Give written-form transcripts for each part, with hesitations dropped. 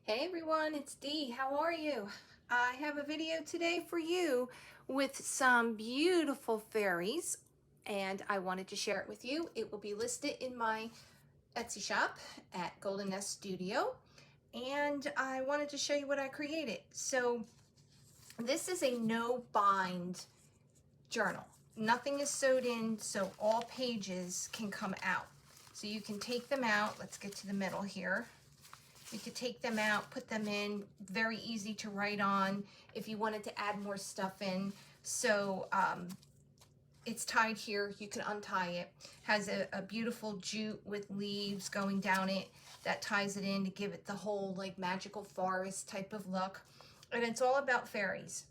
Hey everyone, it's Dee. How are you? I have a video today for you with some beautiful fairies and I wanted to share it with you. It will be listed in my Etsy shop at Golden Nest Studio and I wanted to show you what I created. So this is a no bind journal. Nothing is sewed in, so all pages can come out. So you can take them out. Let's get to the middle here. You could take them out, put them in, very easy to write on if you wanted to add more stuff in. So it's tied here, you can untie it. Has a beautiful jute with leaves going down it that ties it in to give it the whole like magical forest type of look. And it's all about fairies.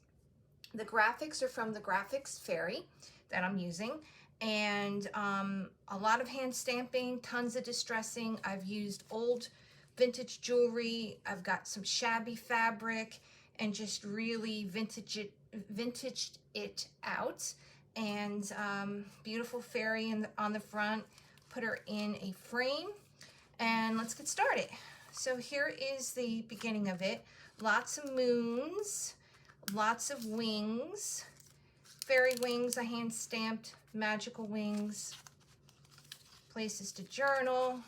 The graphics are from the graphics fairy that I'm using. And a lot of hand stamping, tons of distressing. I've used old vintage jewelry. I've got some shabby fabric and just really vintaged it out. And beautiful fairy on the front. Put her in a frame and let's get started. So here is the beginning of it. Lots of moons, lots of wings, fairy wings, I hand stamped, magical wings, places to journal,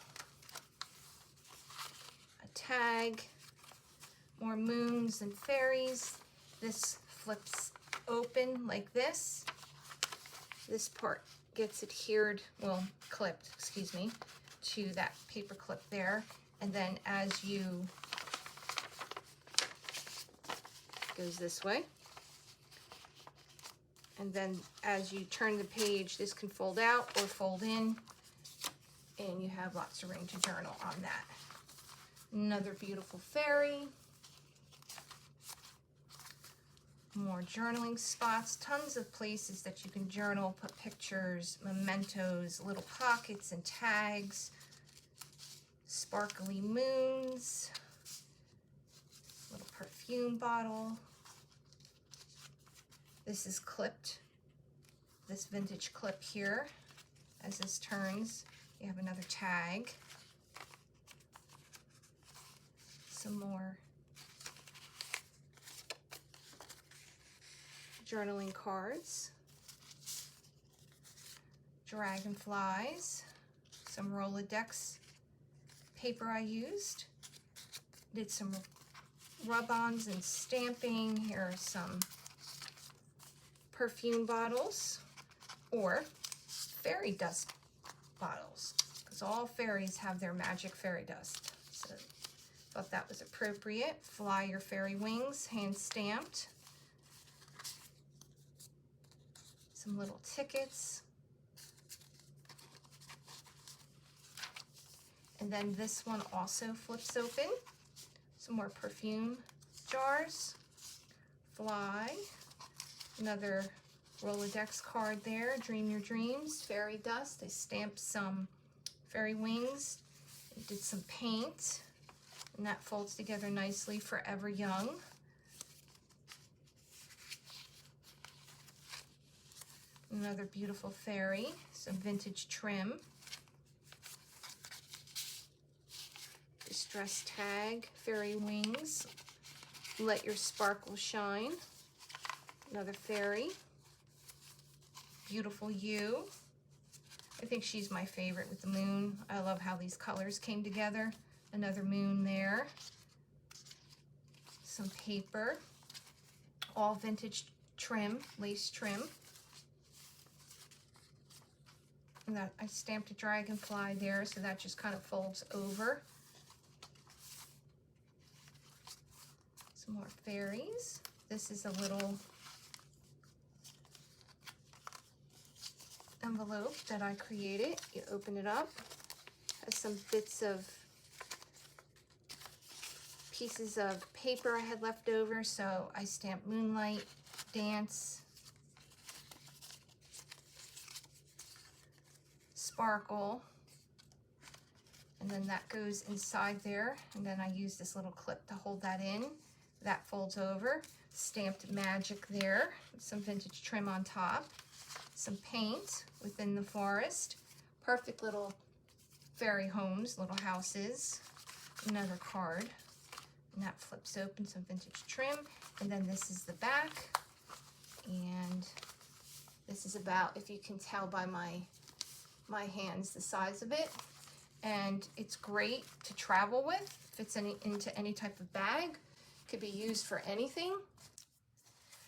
tag, more moons and fairies. This flips open like this. This part gets adhered, well, clipped, excuse me, to that paper clip there. And then as you, goes this way. And then as you turn the page, this can fold out or fold in, and you have lots of room to journal on that. Another beautiful fairy. More journaling spots, tons of places that you can journal, put pictures, mementos, little pockets and tags, sparkly moons, little perfume bottle. This is clipped, this vintage clip here. As this turns, you have another tag. Some more journaling cards, dragonflies, some Rolodex paper I used, did some rub-ons and stamping. Here are some perfume bottles or fairy dust bottles, because all fairies have their magic fairy dust. So thought that was appropriate. Fly your fairy wings, hand stamped. Some little tickets. And then this one also flips open. Some more perfume jars. Fly. Another Rolodex card there. Dream your dreams. Fairy dust. I stamped some fairy wings. I did some paint. And that folds together nicely. Forever Young. Another beautiful fairy, some vintage trim. Distress tag, fairy wings. Let your sparkle shine. Another fairy. Beautiful you. I think she's my favorite with the moon. I love how these colors came together. Another moon there. Some paper. All vintage trim, lace trim. And that I stamped a dragonfly there, so that just kind of folds over. Some more fairies. This is a little envelope that I created. You open it up. Has some bits of pieces of paper I had left over, so I stamped Moonlight, Dance, Sparkle, and then that goes inside there, and then I use this little clip to hold that in. That folds over. Stamped Magic there, some vintage trim on top, some paint within the forest, perfect little fairy homes, little houses. Another card, And that flips open, some vintage trim. And then this is the back. And this is about, if you can tell by my hands, the size of it. And it's great to travel with. Fits into any type of bag. Could be used for anything.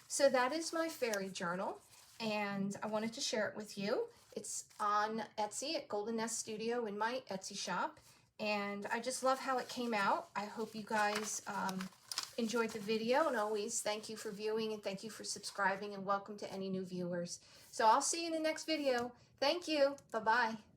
So that is my fairy journal, and I wanted to share it with you. It's on Etsy at Golden Nest Studio in my Etsy shop, and I just love how it came out. I hope you guys enjoyed the video, and always thank you for viewing and thank you for subscribing, and welcome to any new viewers. So I'll see you in the next video. Thank you. Bye-bye.